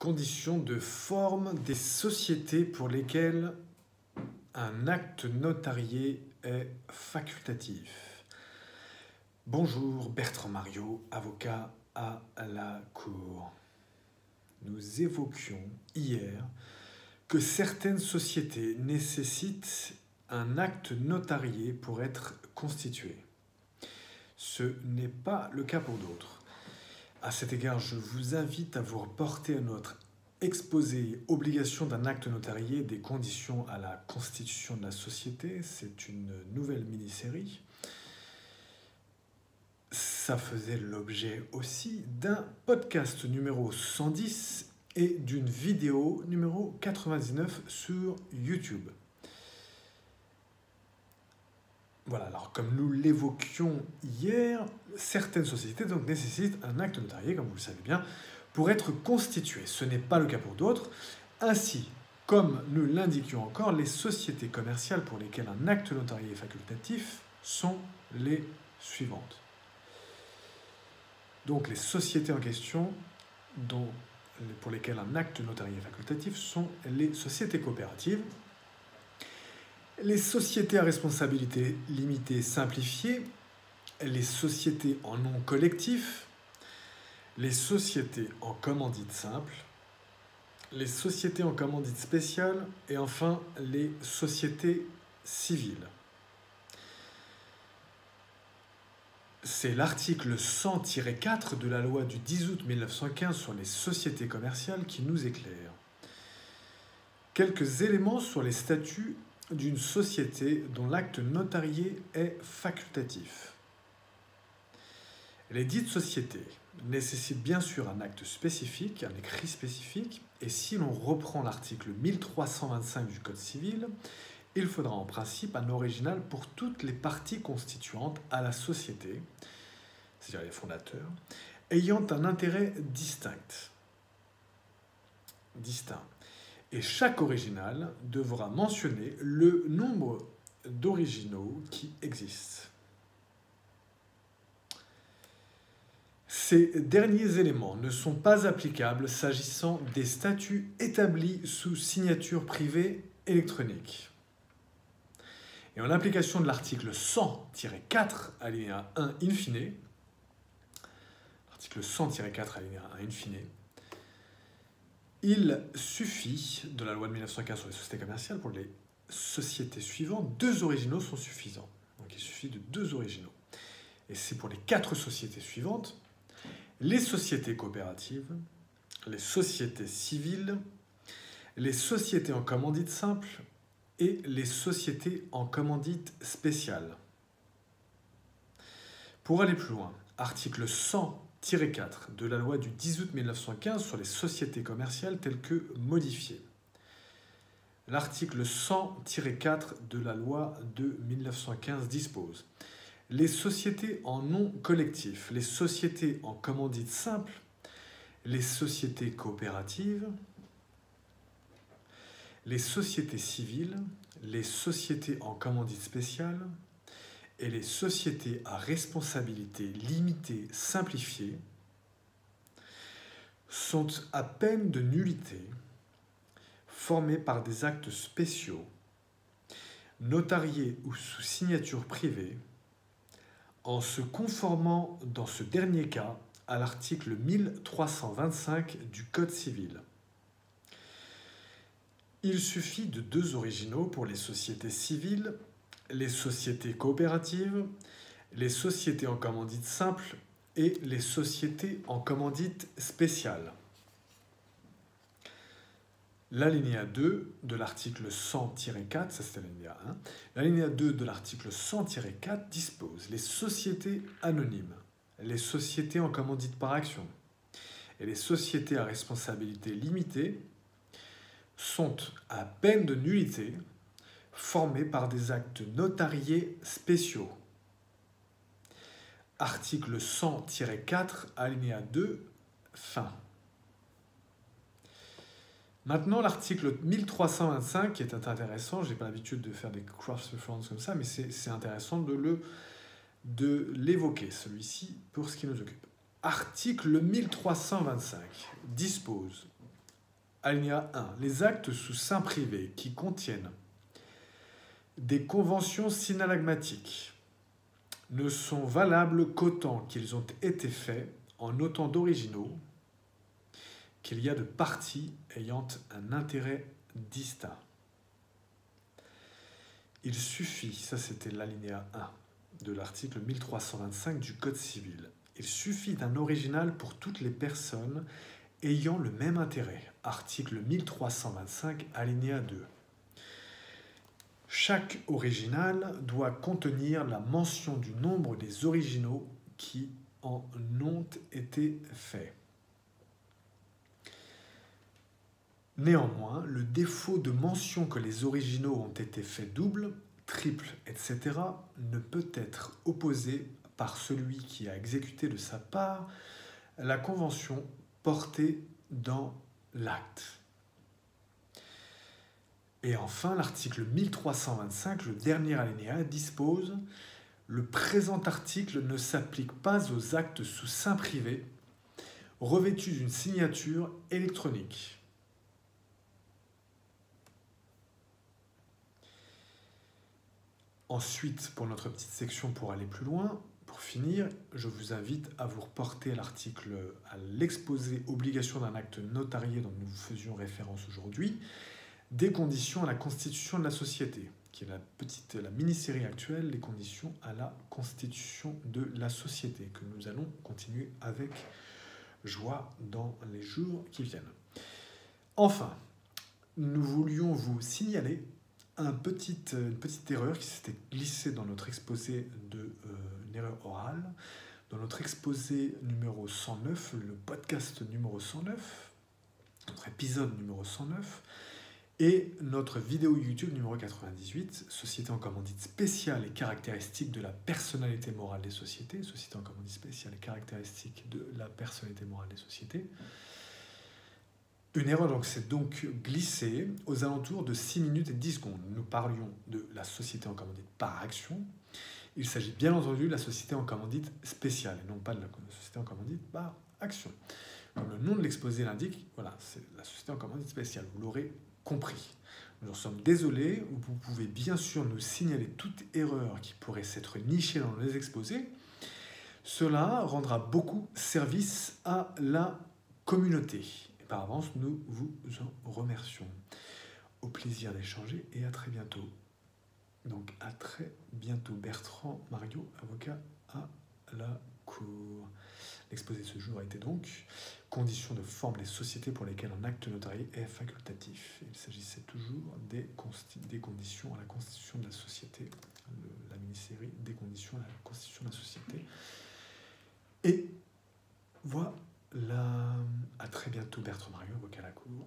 Conditions de forme des sociétés pour lesquelles un acte notarié est facultatif. Bonjour, Bertrand Mariot, avocat à la Cour. Nous évoquions hier que certaines sociétés nécessitent un acte notarié pour être constituées. Ce n'est pas le cas pour d'autres. À cet égard, je vous invite à vous reporter à notre exposé obligation d'un acte notarié des conditions à la constitution de la société. C'est une nouvelle mini-série. Ça faisait l'objet aussi d'un podcast numéro 110 et d'une vidéo numéro 99 sur YouTube. Voilà, alors comme nous l'évoquions hier, certaines sociétés donc nécessitent un acte notarié, comme vous le savez bien, pour être constituées. Ce n'est pas le cas pour d'autres. Ainsi, comme nous l'indiquions encore, les sociétés commerciales pour lesquelles un acte notarié est facultatif sont les suivantes. Donc les sociétés en question pour lesquelles un acte notarié est facultatif sont les sociétés coopératives, les sociétés à responsabilité limitée simplifiée, les sociétés en nom collectif, les sociétés en commandite simple, les sociétés en commandite spéciale et enfin les sociétés civiles. C'est l'article 100-4 de la loi du 10 août 1915 sur les sociétés commerciales qui nous éclaire. Quelques éléments sur les statuts d'une société dont l'acte notarié est facultatif. Les dites sociétés nécessitent bien sûr un acte spécifique, un écrit spécifique, et si l'on reprend l'article 1325 du Code civil, il faudra en principe un original pour toutes les parties constituantes à la société, c'est-à-dire les fondateurs, ayant un intérêt distinct. Et chaque original devra mentionner le nombre d'originaux qui existent. Ces derniers éléments ne sont pas applicables s'agissant des statuts établis sous signature privée électronique. Et en application de l'article 100-4 alinéa 1 in fine, l'article 100-4 alinéa 1 in fine, il suffit, de la loi de 1915 sur les sociétés commerciales, pour les sociétés suivantes, 2 originaux sont suffisants. Donc il suffit de 2 originaux. Et c'est pour les 4 sociétés suivantes, les sociétés coopératives, les sociétés civiles, les sociétés en commandite simple et les sociétés en commandite spéciale. Pour aller plus loin, article 100-4 de la loi du 10 août 1915 sur les sociétés commerciales telles que modifiées. L'article 100-4 de la loi de 1915 dispose: les sociétés en nom collectif, les sociétés en commandite simple, les sociétés coopératives, les sociétés civiles, les sociétés en commandite spéciale et les sociétés à responsabilité limitée simplifiée sont à peine de nullité formées par des actes spéciaux, notariés ou sous signature privée, en se conformant dans ce dernier cas à l'article 1325 du Code civil. Il suffit de 2 originaux pour les sociétés civiles, les sociétés coopératives, les sociétés en commandite simple et les sociétés en commandite spéciale. L'alinéa 2 de l'article 100-4, ça c'était l'alinéa 1, l'alinéa 2 de l'article 100-4 dispose: les sociétés anonymes, les sociétés en commandite par action et les sociétés à responsabilité limitée sont à peine de nullité formées par des actes notariés spéciaux. Article 100-4, alinéa 2, fin. Maintenant, l'article 1325 qui est intéressant, je n'ai pas l'habitude de faire des cross-references comme ça, mais c'est intéressant de l'évoquer, celui-ci, pour ce qui nous occupe. Article 1325 dispose Alinéa 1. Les actes sous seing privé qui contiennent des conventions synalagmatiques ne sont valables qu'autant qu'ils ont été faits en autant d'originaux qu'il y a de parties ayant un intérêt distinct. Il suffit, ça c'était l'alinéa 1 de l'article 1325 du Code civil, il suffit d'un original pour toutes les personnes ayant le même intérêt. Article 1325, alinéa 2. Chaque original doit contenir la mention du nombre des originaux qui en ont été faits. Néanmoins, le défaut de mention que les originaux ont été faits double, triple, etc. ne peut être opposé par celui qui a exécuté de sa part la convention portée dans l'acte. Et enfin, l'article 1325, le dernier alinéa, dispose « Le présent article ne s'applique pas aux actes sous seing privé revêtus d'une signature électronique. » Ensuite, pour notre petite section, pour aller plus loin, pour finir, je vous invite à vous reporter à l'exposé obligation d'un acte notarié dont nous faisions référence aujourd'hui, des conditions à la constitution de la société, qui est la mini-série actuelle, les conditions à la constitution de la société, que nous allons continuer avec joie dans les jours qui viennent. Enfin, nous voulions vous signaler une petite erreur qui s'était glissée dans notre exposé une erreur orale, dans notre exposé numéro 109, le podcast numéro 109, notre épisode numéro 109, et notre vidéo YouTube numéro 98, Société en commandite spéciale et caractéristiques de la personnalité morale des sociétés, Société en commandite spéciale et caractéristiques de la personnalité morale des sociétés. Une erreur donc s'est donc glissée aux alentours de 6 minutes et 10 secondes. Nous parlions de la société en commandite par action. Il s'agit bien entendu de la société en commandite spéciale et non pas de la société en commandite par action. Comme le nom de l'exposé l'indique, voilà, c'est la société en commandite spéciale. Vous l'aurez compris. Nous en sommes désolés. Vous pouvez bien sûr nous signaler toute erreur qui pourrait s'être nichée dans les exposés. Cela rendra beaucoup service à la communauté. Par avance, nous vous en remercions. Au plaisir d'échanger et à très bientôt. Donc à très bientôt. Bertrand Mario, avocat à la Cour. L'exposé de ce jour a été donc conditions de forme des sociétés pour lesquelles un acte notarié est facultatif. Il s'agissait toujours des conditions à la constitution de la société, la mini-série des conditions à la constitution de la société. Et voilà, à très bientôt, Bertrand Mario, avocat à la Cour.